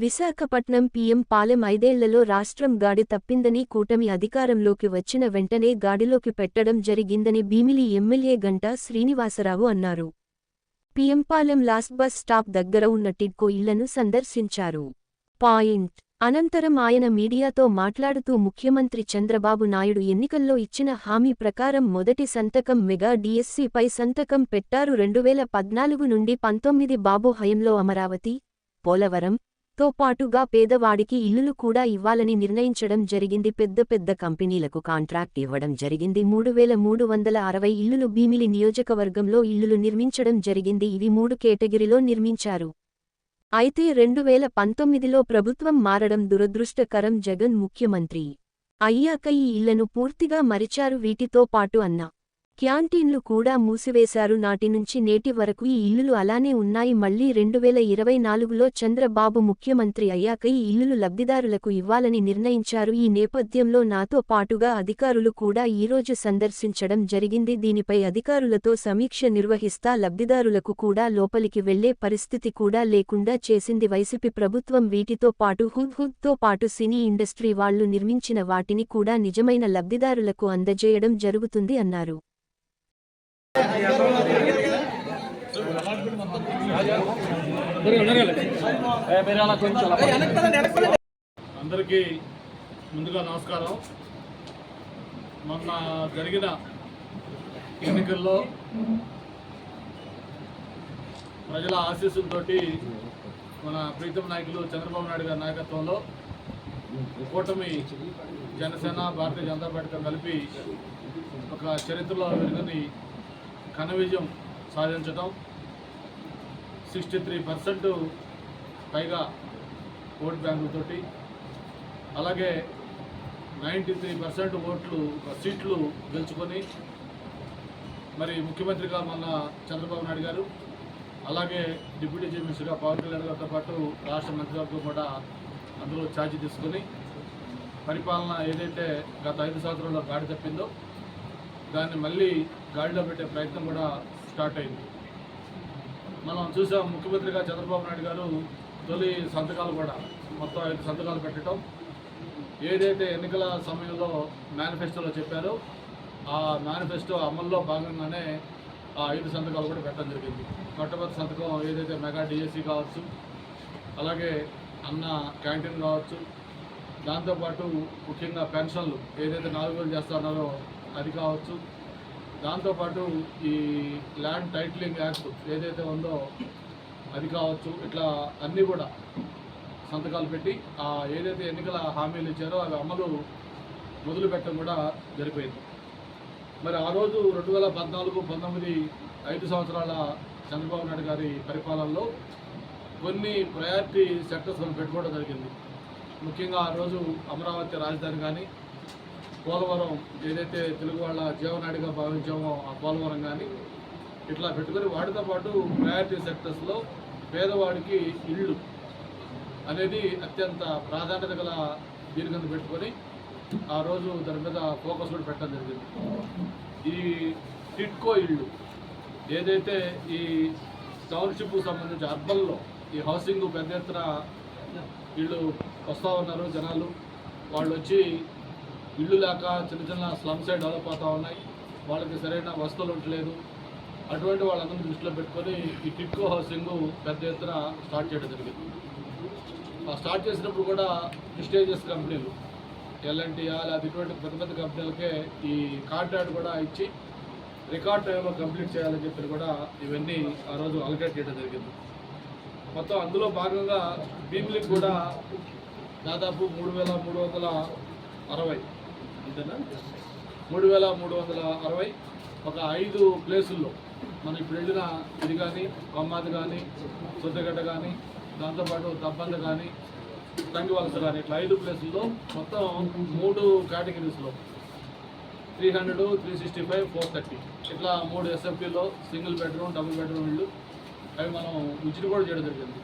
Visakhapatnam PM Palem 5 ఏళ్లలో రాష్ట్రం గాడి తప్పిందని కూటమి అధికారంలోకి వచ్చిన వెంటనే గాడిలోకి పెట్టడం జరిగిందని భీమిలి ఎమ్మెల్యే గంటా శ్రీనివాసరావు అన్నారు. పీఎంపాలెం లాస్ట్ బస్ స్టాప్ దగ్గర ఉన్న టిడ్కో ఇళ్లను సందర్శించారు. అనంతరం ఆయన మీడియాతో మాట్లాడుతూ ముఖ్యమంత్రి చంద్రబాబు నాయుడు ఎన్నికల్లో ఇచ్చిన హామీ ప్రకారం మొదటి సంతకం మెగా డీఎస్సీపై సంతకం పెట్టారు. 2014 నుండి 19 బాబు హయంలో అమరావతి, పోలవరం తో పాటుగా పేదవాడికి ఇల్లులు కూడా ఇవ్వాలని నిర్ణయించడం జరిగింది. పెద్ద కంపెనీలకు కాంట్రాక్ట్ ఇవ్వడం జరిగింది. 3360 ఇల్లులు భీమిలి నియోజకవర్గంలో ఇల్లులు నిర్మించడం జరిగింది. ఇవి 3 కేటగిరీలో నిర్మించారు. అయితే 2019లో ప్రభుత్వం మారడం దురదృష్టకరం. జగన్ ముఖ్యమంత్రి అయ్యాక ఈ ఇళ్లను పూర్తిగా మరిచారు. వీటితో పాటు అన్న క్యాంటీన్లు కూడా మూసివేశారు. నాటి నుంచి నేటి వరకు ఈ ఇల్లులు అలానే ఉన్నాయి. మళ్లీ 2024లో చంద్రబాబు ముఖ్యమంత్రి అయ్యాక ఈ ఇల్లులు లబ్ధిదారులకు ఇవ్వాలని నిర్ణయించారు. ఈ నేపథ్యంలో నాతో పాటుగా అధికారులు కూడా ఈరోజు సందర్శించడం జరిగింది. దీనిపై అధికారులతో సమీక్ష నిర్వహిస్తా. లబ్ధిదారులకు కూడా లోపలికి వెళ్లే పరిస్థితి కూడా లేకుండా చేసింది వైసీపీ ప్రభుత్వం. వీటితో పాటు హుద్తో పాటు సినీ ఇండస్ట్రీ వాళ్లు నిర్మించిన వాటిని కూడా నిజమైన లబ్ధిదారులకు అందజేయడం జరుగుతుంది అన్నారు. అందరికీ ముందుగా నమస్కారం. మొన్న జరిగిన ఎన్నికల్లో ప్రజల ఆశీస్సులతోటి మన ప్రీతం నాయకులు చంద్రబాబు నాయుడు గారి నాయకత్వంలో కూటమి జనసేన భారతీయ జనతా పార్టీతో కలిపి ఒక చరిత్రలో వెలుగుని ఘన విజయం సాధించడం, 63% పైగా ఓటు బ్యాంకులతోటి, అలాగే 93% సీట్లు గెలుచుకొని మరి ముఖ్యమంత్రిగా మన చంద్రబాబు నాయుడు గారు, అలాగే డిప్యూటీ చీఫ్ మినిస్టర్గా పవన్ కళ్యాణ్ గారితో పాటు రాష్ట్ర మంత్రివర్గం కూడా అందులో ఛార్జీ తీసుకుని పరిపాలన ఏదైతే గత 5 సంవత్సరాల్లో గాడి తప్పిందో దాన్ని మళ్ళీ గాడిలో పెట్టే ప్రయత్నం కూడా స్టార్ట్ అయింది. మనం చూసాం ముఖ్యమంత్రిగా చంద్రబాబు నాయుడు గారు తొలి సంతకాలు కూడా మొత్తం 5 సంతకాలు పెట్టడం, ఏదైతే ఎన్నికల సమయంలో మేనిఫెస్టోలో చెప్పారో ఆ మేనిఫెస్టో అమల్లో భాగంగానే ఆ 5 సంతకాలు కూడా పెట్టడం జరిగింది. మొట్టమొదటి సంతకం ఏదైతే మెగా డిఎస్సీ కావచ్చు, అలాగే అన్న క్యాంటీన్ కావచ్చు, దాంతోపాటు ముఖ్యంగా పెన్షన్లు ఏదైతే 4,000 చేస్తున్నారో అది కావచ్చు, దాంతోపాటు ఈ ల్యాండ్ టైటిలింగ్ యాక్ట్ ఏదైతే ఉందో అది కావచ్చు, ఇట్లా అన్నీ కూడా సంతకాలు పెట్టి ఆ ఏదైతే ఎన్నికల హామీలు ఇచ్చారో అవి అమలు మొదలుపెట్టడం కూడా జరిపోయింది. మరి ఆ రోజు 2014-19 5 సంవత్సరాల చంద్రబాబు నాయుడు గారి పరిపాలనలో కొన్ని ప్రయారిటీ సెక్టర్స్లను పెట్టుకోవడం జరిగింది. ముఖ్యంగా ఆ రోజు అమరావతి రాజధాని కానీ, పోలవరం ఏదైతే తెలుగు వాళ్ళ జీవనాడిగా భావించామో ఆ పోలవరం కానీ ఇట్లా పెట్టుకొని వాటితో పాటు ప్రయారిటీ సెక్టర్స్లో పేదవాడికి ఇళ్ళు అనేది అత్యంత ప్రాధాన్యత గల దీని కింద పెట్టుకొని ఆ రోజు దాని మీద ఫోకస్ కూడా పెట్టడం జరిగింది. ఈ టిడ్కో ఇళ్ళు ఏదైతే ఈ టౌన్షిప్కు సంబంధించి అర్బన్లో ఈ హౌసింగ్ పెద్ద ఎత్తున ఇళ్ళు వస్తూ ఉన్నారు జనాలు. వాళ్ళు వచ్చి ఇళ్ళు లేక చిన్న స్లమ్స్ డెవలప్ అవుతూ ఉన్నాయి, వాళ్ళకి సరైన వసతులు ఉండలేదు. అటువంటి వాళ్ళందరినీ దృష్టిలో పెట్టుకొని ఈ టిడ్కో హౌసింగ్ పెద్ద ఎత్తున స్టార్ట్ చేయడం జరిగింది. స్టార్ట్ చేసినప్పుడు కూడా ప్రెస్టీజియస్ కంపెనీలు ఎల్ఎన్టీఆ లేదా ఇటువంటి పెద్ద కంపెనీలకే ఈ కాంట్రాక్ట్ కూడా ఇచ్చి రికార్డ్ టైంలో కంప్లీట్ చేయాలని చెప్పి కూడా ఇవన్నీ ఆ రోజు అలకేట్ చేయడం జరిగింది. మొత్తం అందులో భాగంగా భీమిలికి కూడా దాదాపు 3,360 అంతేనా 3,360 ఒక 5 ప్లేసుల్లో మనం ఇప్పుడు వెళ్ళిన ఇది కానీ కొమ్మాది కానీ సొద్దగడ్డ కానీ దాంతోపాటు దబ్బంద కానీ తంగివలస కానీ ఇట్లా 5 ప్లేసుల్లో మొత్తం 3 కేటగిరీస్లో 300, 365, 430 ఇట్లా 3 ఎస్ఎఫ్టీలో సింగిల్ బెడ్రూమ్, డబుల్ బెడ్రూమ్ ఇళ్ళు అవి మనం విజిట్ కూడా చేయడం జరిగింది.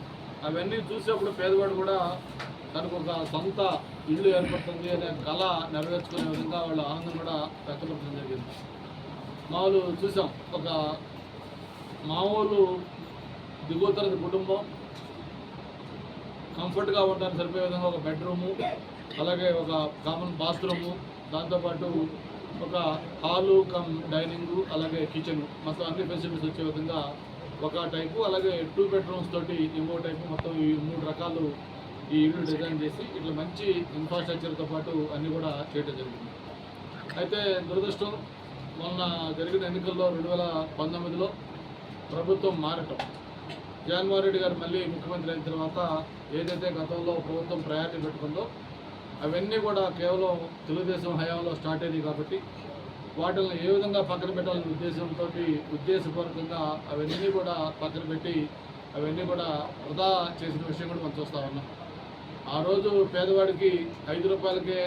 అవన్నీ చూసేప్పుడు పేదవాడు కూడా తనకు ఒక సొంత ఇల్లు ఏర్పడుతుంది అనే కళ నెరవేర్చుకునే విధంగా వాళ్ళ ఆనందం కూడా వ్యక్తపరచడం జరిగింది. మామూలు చూసాం, ఒక మామూలు దిగువ తరగతి కుటుంబం కంఫర్ట్గా ఉండడానికి సరిపోయే విధంగా ఒక బెడ్రూము, అలాగే ఒక కామన్ బాత్రూము, దాంతోపాటు ఒక హాలు కమ్ డైనింగు, అలాగే కిచెను, మొత్తం అన్ని ఫెసిలిటీస్ వచ్చే విధంగా ఒక టైపు, అలాగే 2 బెడ్రూమ్స్ తోటి ఇంకో టైపు, మొత్తం ఈ 3 రకాలు ఈ ఇల్లు డిజైన్ చేసి ఇట్లా మంచి ఇన్ఫ్రాస్ట్రక్చర్తో పాటు అన్నీ కూడా చేయడం జరిగింది. అయితే దురదృష్టం, మొన్న జరిగిన ఎన్నికల్లో 2019లో ప్రభుత్వం మారటం, జగన్మోహన్ రెడ్డి గారు మళ్ళీ ముఖ్యమంత్రి అయిన తర్వాత ఏదైతే గతంలో ప్రభుత్వం ప్రయారిటీ పెట్టుకుందో అవన్నీ కూడా కేవలం తెలుగుదేశం హయాంలో స్టార్ట్ అయ్యింది కాబట్టి వాటిని ఏ విధంగా పక్కన పెట్టాలనే ఉద్దేశంతో ఉద్దేశపూర్వకంగా అవన్నీ కూడా పక్కన పెట్టి అవన్నీ కూడా వృధా చేసిన విషయం కూడా మనం చూస్తూ ఉన్నాం. ఆ రోజు పేదవాడికి 5 రూపాయలకే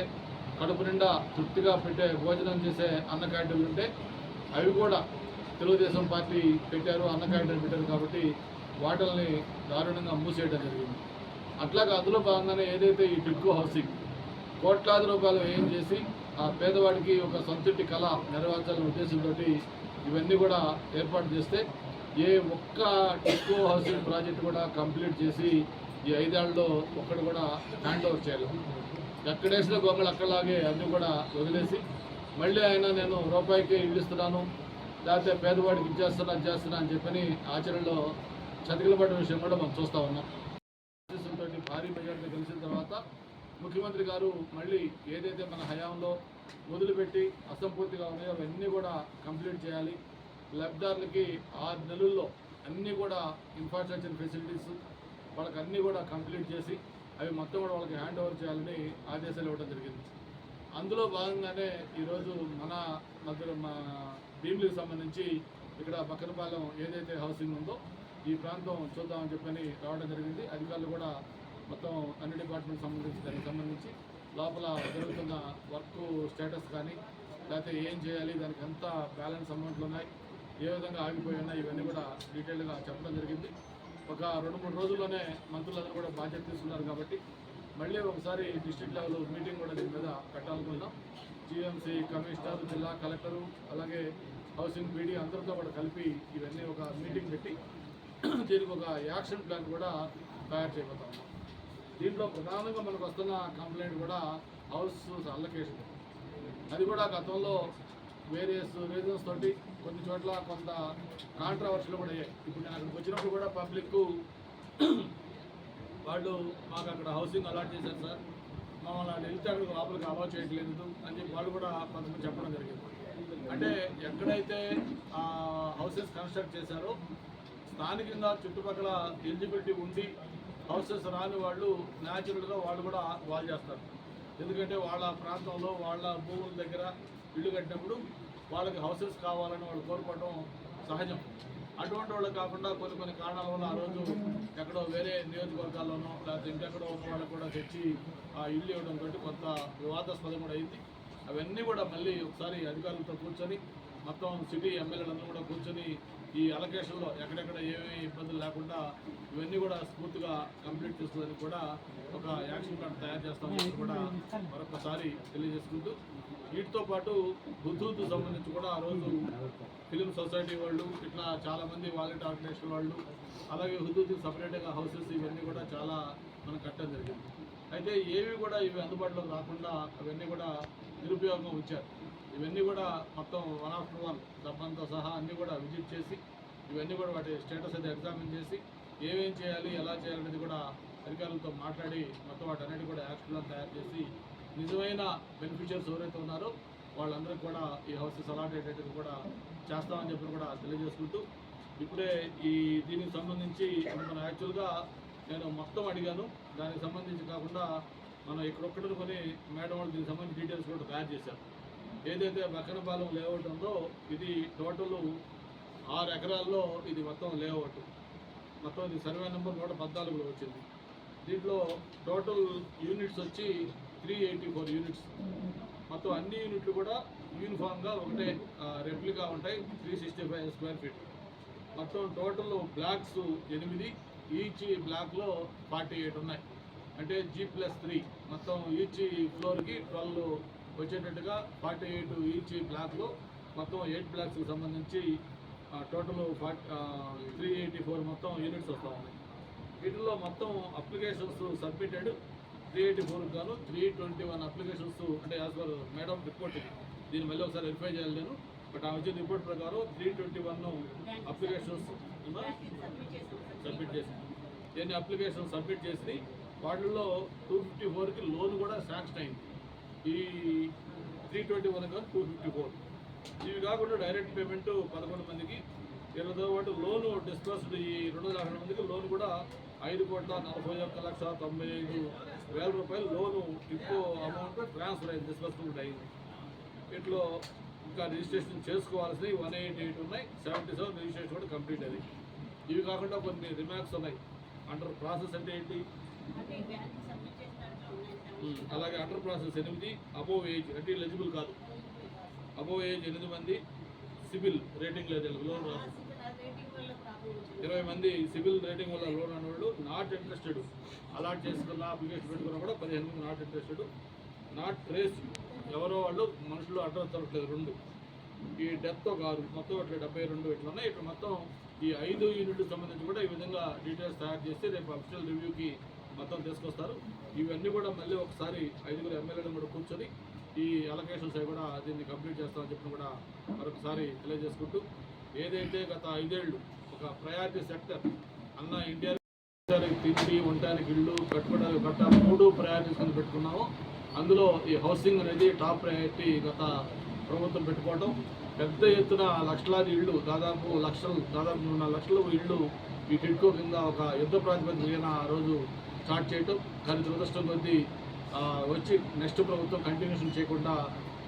కడుపు నిండా తృప్తిగా పెట్టే భోజనం చేసే అన్న క్యాంటీన్లు ఉంటే అవి కూడా తెలుగుదేశం పార్టీ పెట్టారు, అన్న క్యాంటీన్ పెట్టారు కాబట్టి వాటిల్ని దారుణంగా మూసేయడం జరిగింది. అట్లాగే అందులో భాగంగానే ఏదైతే ఈ టిడ్కో హౌసింగ్ కోట్లాది రూపాయలు వ్యయం చేసి ఆ పేదవాడికి ఒక సొంతింటి కళ నెరవేర్చాలనే ఉద్దేశంతో ఇవన్నీ కూడా ఏర్పాటు చేస్తే ఏ ఒక్క టిడ్కో హౌసింగ్ ప్రాజెక్ట్ కూడా కంప్లీట్ చేసి ఈ 5 ఏళ్లలో ఒక్కడు కూడా హ్యాండ్ ఓవర్ చేయాలి. ఎక్కడేసిన గొంగళి అక్కడలాగే అన్నీ కూడా వదిలేసి మళ్ళీ ఆయన నేను రూపాయికి ఇల్లు ఇస్తున్నాను, లేకపోతే పేదవాడికి ఇచ్చేస్తున్నా అని చెప్పని ఆచరణలో చతికిలబడ్డ విషయం కూడా మనం చూస్తూ ఉన్నాం. తోటి భారీ మెజార్టీ గెలిచిన తర్వాత ముఖ్యమంత్రి గారు మళ్ళీ ఏదైతే మన హయాంలో మొదలుపెట్టి అసంపూర్తిగా ఉన్నాయో అవన్నీ కూడా కంప్లీట్ చేయాలి, లబ్ధిదారులకి 6 నెలల్లో అన్నీ కూడా ఇన్ఫ్రాస్ట్రక్చర్ ఫెసిలిటీస్ వాళ్ళకి అన్నీ కూడా కంప్లీట్ చేసి అవి మొత్తం కూడా వాళ్ళకి హ్యాండ్ ఓవర్ చేయాలని ఆదేశాలు ఇవ్వడం జరిగింది. అందులో భాగంగానే ఈరోజు మన భీమిలికి సంబంధించి ఇక్కడ బక్కనపాలెం ఏదైతే హౌసింగ్ ఉందో ఈ ప్రాంతం చూద్దామని చెప్పని రావడం జరిగింది. అధికారులు కూడా మొత్తం అన్ని డిపార్ట్మెంట్ దానికి సంబంధించి లోపల జరుగుతున్న వర్క్ స్టేటస్ కానీ లేకపోతే ఏం చేయాలి, దానికి ఎంత బ్యాలెన్స్ అమౌంట్లు ఉన్నాయి, ఏ విధంగా ఆగిపోయి ఉన్నాయి, ఇవన్నీ కూడా డీటెయిల్గా చెప్పడం జరిగింది. ఒక 2-3 రోజుల్లోనే మంత్రులందరూ కూడా బాధ్యత తీసుకున్నారు కాబట్టి మళ్ళీ ఒకసారి డిస్ట్రిక్ట్ లెవెల్ మీటింగ్ కూడా దీని మీద పెట్టాలనుకుందాం. జీఎంసీ కమిషనర్, జిల్లా కలెక్టరు, అలాగే హౌసింగ్ బీడీ అందరితో కూడా కలిపి ఇవన్నీ ఒక మీటింగ్ పెట్టి దీనికి ఒక యాక్షన్ ప్లాన్ కూడా తయారు చేయబోతాం. దీంట్లో ప్రధానంగా మనకు వస్తున్న కంప్లైంట్ కూడా హౌస్ అల్లొకేషన్. అది కూడా గతంలో వేరియస్ రీజన్స్ తోటి కొన్ని చోట్ల కొంత కాంట్రవర్షియల్ కూడా అయ్యాయి. ఇప్పుడు నేను అక్కడికి వచ్చినప్పుడు కూడా పబ్లిక్ వాళ్ళు మాకు అక్కడ హౌసింగ్ అలాట్ చేశారు సార్, మమ్మల్ని అక్కడ వెళ్తే అక్కడికి లోపలికి అలౌ చేయట్లేదు అని చెప్పి వాళ్ళు కూడా కొంతమంది చెప్పడం జరిగింది. అంటే ఎక్కడైతే హౌసెస్ కన్స్ట్రక్ట్ చేశారో స్థానికంగా చుట్టుపక్కల ఎలిజిబిలిటీ ఉండి హౌసెస్ రాని వాళ్ళు న్యాచురల్గా వాళ్ళు కూడా వాల్ చేస్తారు. ఎందుకంటే వాళ్ళ ప్రాంతంలో వాళ్ళ భూముల దగ్గర ఇల్లు కట్టినప్పుడు వాళ్ళకి హౌసెస్ కావాలని వాళ్ళు కోరుకోవడం సహజం. అటువంటి వాళ్ళు కాకుండా కొన్ని కారణాల వల్ల ఆ రోజు ఎక్కడో వేరే నియోజకవర్గాల్లోనో లేకపోతే ఇంకెక్కడో ఉన్న వాళ్ళకు కూడా తెచ్చి ఆ ఇల్లు ఇవ్వడం తోటి కొంత వివాదాస్పదం కూడా అయింది. అవన్నీ కూడా మళ్ళీ ఒకసారి అధికారులతో కూర్చొని మొత్తం సిటీ ఎమ్మెల్యేలందరూ కూడా కూర్చొని ఈ అలొకేషన్లో ఎక్కడెక్కడ ఏమేమి ఇబ్బందులు లేకుండా ఇవన్నీ కూడా స్ఫూర్తిగా కంప్లీట్ చేస్తుందని కూడా ఒక యాక్షన్ ప్లాన్ తయారు చేస్తామని కూడా మరొకసారి తెలియజేసుకుంటూ, వీటితో పాటు హుదూద్కు సంబంధించి కూడా ఆ రోజు ఫిలిం సొసైటీ వాళ్ళు ఇట్లా చాలామంది వాలంటీర్ ఆర్గనైజేషన్ వాళ్ళు అలాగే హుదూద్కి సపరేట్గా హౌసెస్ ఇవన్నీ కూడా చాలా మనం కట్టడం జరిగింది. అయితే ఏవి కూడా ఇవి అందుబాటులోకి రాకుండా అవన్నీ కూడా నిరుపయోగంగా ఉంచారు. ఇవన్నీ కూడా మొత్తం 1 after 1 డబ్బంతో సహా అన్నీ కూడా విజిట్ చేసి ఇవన్నీ కూడా వాటి స్టేటస్ అయితే ఎగ్జామిన్ చేసి ఏమేం చేయాలి, ఎలా చేయాలనేది కూడా అధికారులతో మాట్లాడి మొత్తం వాటి అన్నిటి కూడా యాక్షన్ ప్లాన్ తయారు చేసి నిజమైన బెనిఫిషియర్స్ ఎవరైతే ఉన్నారో వాళ్ళందరికీ కూడా ఈ హౌసెస్ అలాట్ అయ్యేటట్టు కూడా చేస్తామని చెప్పి కూడా తెలియజేసుకుంటూ, ఇప్పుడే దీనికి సంబంధించి మనం యాక్చువల్గా నేను మొత్తం అడిగాను. దానికి సంబంధించి కాకుండా మనం ఇక్కడ ఒక్కటి కొని మేడం వాళ్ళు దీనికి సంబంధించి డీటెయిల్స్ కూడా తయారు చేశారు. ఏదైతే బక్కనపాలెం లేఅవుట్ ఉందో ఇది టోటల్ 6 ఎకరాల్లో ఇది మొత్తం లేఅవుట్. మొత్తం ఇది సర్వే నెంబర్ 114లో వచ్చింది. దీంట్లో టోటల్ యూనిట్స్ వచ్చి 384 యూనిట్స్. మొత్తం అన్ని యూనిట్లు కూడా యూనిఫామ్గా ఒకటే రెప్లికా ఉంటాయి, 365 స్క్వేర్ ఫీట్. మొత్తం టోటల్ బ్లాక్స్ 8, ఈచ్ బ్లాక్లో 48 ఉన్నాయి. అంటే G+3 మొత్తం ఈచ్ ఫ్లోర్కి 12 వచ్చేటట్టుగా 48 ఈచ్ బ్లాక్లో మొత్తం 8 బ్లాక్స్కి సంబంధించి టోటల్ 384 మొత్తం యూనిట్స్ వస్తూ ఉన్నాయి. వీటిల్లో మొత్తం అప్లికేషన్స్ సబ్మిటెడ్ 384 గాను 321 అప్లికేషన్స్ అంటే యాజ్ పర్ మేడం రిపోర్ట్ దీన్ని మళ్ళీ ఒకసారి వెరిఫై చేయాలి నేను. బట్ ఆ వచ్చిన రిపోర్ట్ ప్రకారం 321 అప్లికేషన్స్ సబ్మిట్ చేసి ఎన్ని అప్లికేషన్స్ సబ్మిట్ చేసి వాటిల్లో 254కి లోన్ కూడా శాంక్షన్ అయింది. ఈ 321 కానీ 254 ఇవి కాకుండా డైరెక్ట్ పేమెంట్ 11 మందికి 20తో పాటు లోను డిస్బర్స్డ్ ఈ 250 మందికి లోన్ కూడా 5,41,95,000 రూపాయలు లోను టిప్పు అమౌంట్ ట్రాన్స్ఫర్ అయింది, డిస్బర్స్మెంట్ అయింది. వీటిలో ఇంకా రిజిస్ట్రేషన్ చేసుకోవాల్సినవి 188 ఉన్నాయి, 77 రిజిస్ట్రేషన్ కూడా కంప్లీట్ అది. ఇవి కాకుండా కొన్ని రిమార్క్స్ ఉన్నాయి. అండర్ ప్రాసెస్ అంటే ఏంటి, అలాగే అండర్ ప్రాసెస్ 8, అబోవ్ ఏజ్ అంటే ఎలిజిబుల్ కాదు, అబోవ్ ఏజ్ 8 మంది, సివిల్ రేటింగ్ లేదు లోన్ రాదు 20 మంది, సివిల్ రేటింగ్ వల్ల లోన్ అనేవాళ్ళు, నాట్ ఇంట్రెస్టెడ్ అలాట్ చేసుకున్న అప్లికేషన్ పెట్టుకున్నా కూడా 15 మంది నాట్ ఇంట్రెస్టెడ్, నాట్ ట్రేస్ ఎవరో వాళ్ళు మనుషులు అడ్రస్ దొరకలేదు 2, ఈ డెత్ ఒక 6, మొత్తం ఇట్లా 72 ఇట్లా ఉన్నాయి. ఇట్లా మొత్తం ఈ 5 యూనిట్కి సంబంధించి కూడా ఈ విధంగా డీటెయిల్స్ తయారు చేసి రేపు అఫీషియల్ రివ్యూకి మొత్తం తీసుకొస్తారు. ఇవన్నీ కూడా మళ్ళీ ఒకసారి 5 ఎమ్మెల్యేలను కూడా కూర్చొని ఈ అలొకేషన్స్ అవి కూడా దీన్ని కంప్లీట్ చేస్తామని చెప్పిన కూడా మరొకసారి తెలియజేసుకుంటూ, ఏదైతే గత 5 ఏళ్ళు ఒక ప్రయారిటీ సెక్టర్ అన్న ఇండియా తిండి ఉండడానికి ఇళ్ళు కట్టుకోవడానికి బట్ట 3 ప్రయారిటీస్ కింద పెట్టుకున్నాము. అందులో ఈ హౌసింగ్ అనేది టాప్ ప్రయారిటీ గత ప్రభుత్వం పెట్టుకోవడం, పెద్ద ఎత్తున లక్షలాది ఇళ్ళు దాదాపు 3 లక్షల ఇళ్ళు ఈ టిడ్కో కింద ఒక యుద్ధ ప్రాతిపదికన ఆ రోజు స్టార్ట్ చేయటం. కానీ దురదృష్టం కొద్దీ వచ్చి నెక్స్ట్ ప్రభుత్వం కంటిన్యూషన్ చేయకుండా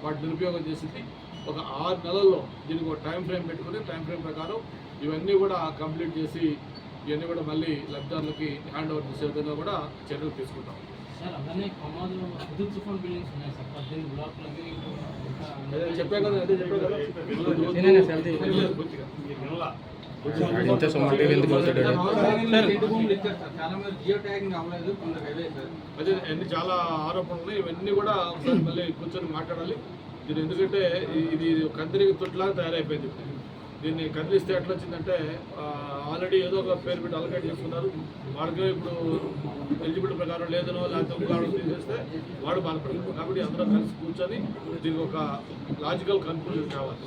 వాటి నిరుపయోగం చేసింది. ఒక 6 నెలల్లో దీనికి ఒక టైం ఫ్రేమ్ పెట్టుకుని టైం ఫ్రేమ్ ప్రకారం ఇవన్నీ కూడా కంప్లీట్ చేసి ఇవన్నీ కూడా మళ్ళీ లబ్ధిదారులకి హ్యాండ్ ఓవర్ చేసే విధంగా కూడా చర్యలు తీసుకుంటాం. చెప్పే కదా అదే అన్ని చాలా ఆరోపణలు ఉన్నాయి. ఇవన్నీ కూడా ఒకసారి మళ్ళీ కూర్చొని మాట్లాడాలి. దీని ఎందుకంటే ఇది కందిరి తొట్టులాగా తయారైపోయింది. దీన్ని కదిలిస్తే ఎట్లా వచ్చిందంటే ఆల్రెడీ ఏదో ఒక పేరు పెట్టి అలకేట్ చేసుకున్నారు. వాడికి ఇప్పుడు ఎలిజిబిలిటీ ప్రకారం లేదనో లేకపోతే తీసేస్తే వాడు బాధపడతారు. కాబట్టి అందరూ కలిసి కూర్చొని దీనికి ఒక లాజికల్ కన్క్లూజన్ కావాలి.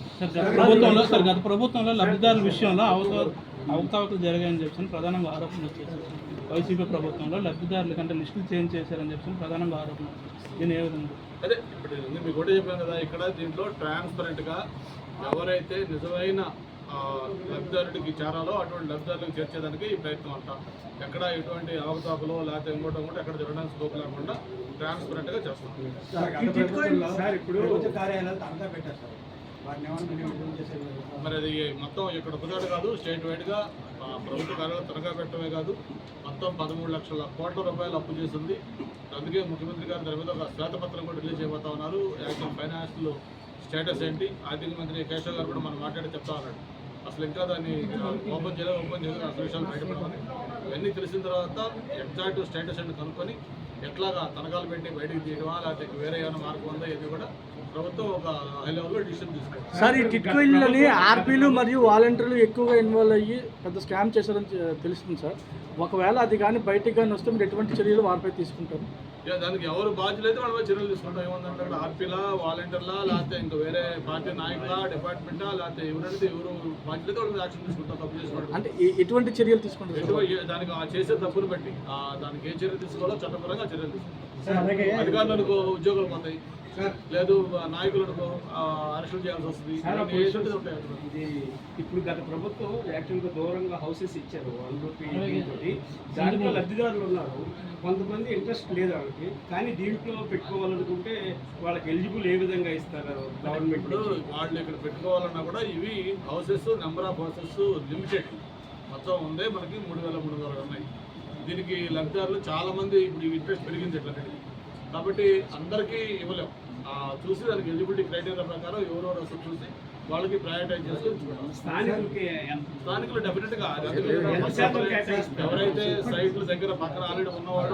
గత ప్రభుత్వంలో లబ్ధిదారుల విషయంలో అవకతవకలు జరిగాయని చెప్పి ప్రధానంగా ఆరోపణ వచ్చేసారు. వైసీపీ ప్రభుత్వంలో లబ్ధిదారుల కంటే లిస్టులు చేంజ్ చేశారని చెప్పి ప్రధానంగా ఆరోపణ. దీని ఏ విధంగా అదే ఇప్పుడు మీకు ఒకటే చెప్పాను కదా, ఇక్కడ దీంట్లో ట్రాన్స్పరెంట్గా ఎవరైతే నిజమైన లబ్ధిదారుడికి చేరాలో అటువంటి లబ్ధిదారులకు చేర్చేదానికి ఈ ప్రయత్నం అంట. ఎక్కడ ఎటువంటి అవకతవకలు లేకపోతే ఇంకోటి కూడా ఎక్కడ జరగడానికి స్కోప్ లేకుండా ట్రాన్స్పరెంట్గా చేస్తాం. మరి అది మొత్తం ఇక్కడ ఒకసారి కాదు, స్టేట్ వైడ్గా ప్రభుత్వ కార్యాలయం తనఖా పెట్టడమే కాదు, మొత్తం 13 లక్షల కోట్ల రూపాయలు అప్పు చేసింది. అందుకే ముఖ్యమంత్రి గారు దాని మీద ఒక శ్వేతపత్రం కూడా రిలీజ్ చేయబోతా ఉన్నారు. యాక్చువల్ ఫైనాన్షియల్ స్టేటస్ ఏంటి, ఆర్థిక మంత్రి కేశవ్ గారు కూడా మనం మాట్లాడి చెప్తా ఉన్నాడు. అసలు ఇంకా దాన్ని ఓపెన్ చేయలేదు అసలు విషయాలు బయటపడమని. ఇవన్నీ తెలిసిన తర్వాత ఎగ్జాక్ట్ స్టేటస్ ఏంటి కనుక్కొని ఎట్లాగా తనఖాలు పెట్టి బయటకు తీయడమా లేకపోతే వేరే ఏమైనా మార్పు ఉందా ఇది కూడా ప్రభుత్వం ఒక హై లెవెల్లో డిసిషన్ తీసుకుంది. సార్, ఈ టిట్కో ఇళ్ళని ఆర్పీలు మరియు వాలంటీర్లు ఎక్కువగా ఇన్వాల్వ్ అయ్యి పెద్ద స్కామ్ చేశారని తెలుస్తుంది సార్. ఒకవేళ అది కానీ బయటికి కానీ వస్తే మీరు ఎటువంటి చర్యలు వారిపై తీసుకుంటారు? దానికి ఎవరు బాధ్యులైతే వాళ్ళ చర్యలు తీసుకుంటాం. ఏమందంటే అక్కడ ఆర్పీలా, వాలంటీర్లా, లేకపోతే ఇంకా వేరే పార్టీ నాయకుల, డిపార్ట్మెంటా, లేకపోతే ఎవరైతే ఎవరు బాధ్యులైతే వాళ్ళ యాక్షన్ తీసుకుంటాం. తప్పు చేసుకోవడం అంటే ఎటువంటి చర్యలు తీసుకుంటారు? దానికి చేసే తప్పును బట్టి దానికి ఏ చర్య తీసుకోవాలో చట్టపరంగా చర్యలు తీసుకుంటాం. అధికారులకు ఉద్యోగాలు పోతాయి, లేదు నాయకులకు అరెస్టులు చేయాల్సి వస్తుంది. ఇది ఇప్పుడు గత ప్రభుత్వం యాక్చువల్గా దూరంగా హౌసెస్ ఇచ్చారు 1 రూపీ. దాంట్లో లబ్ధిదారులు ఉన్నారు, కొంతమంది ఇంట్రెస్ట్ లేదు వాళ్ళకి. కానీ దీంట్లో పెట్టుకోవాలనుకుంటే వాళ్ళకి ఎలిజిబుల్ ఏ విధంగా ఇస్తారు గవర్నమెంట్? వాళ్ళు ఇక్కడ పెట్టుకోవాలన్నా కూడా ఇవి houses number of houses limited మొత్తం ఉంది. మనకి 3,300 ఉన్నాయి. దీనికి లబ్ధిదారులు చాలామంది ఇప్పుడు ఇంట్రెస్ట్ పెరిగింది ఎట్లా కాబట్టి అందరికీ ఇవ్వలేము. చూసి దానికి ఎలిజిబిలిటీ క్రైటీరియా ప్రకారం ఎవరెవరు వస్తారు చూసి వాళ్ళకి ప్రయారిటైజ్ చేస్తూ స్థానికులు డెఫినెట్గా ఎవరైతే సైట్ల దగ్గర పక్కన ఆల్రెడీ ఉన్నవాళ్ళు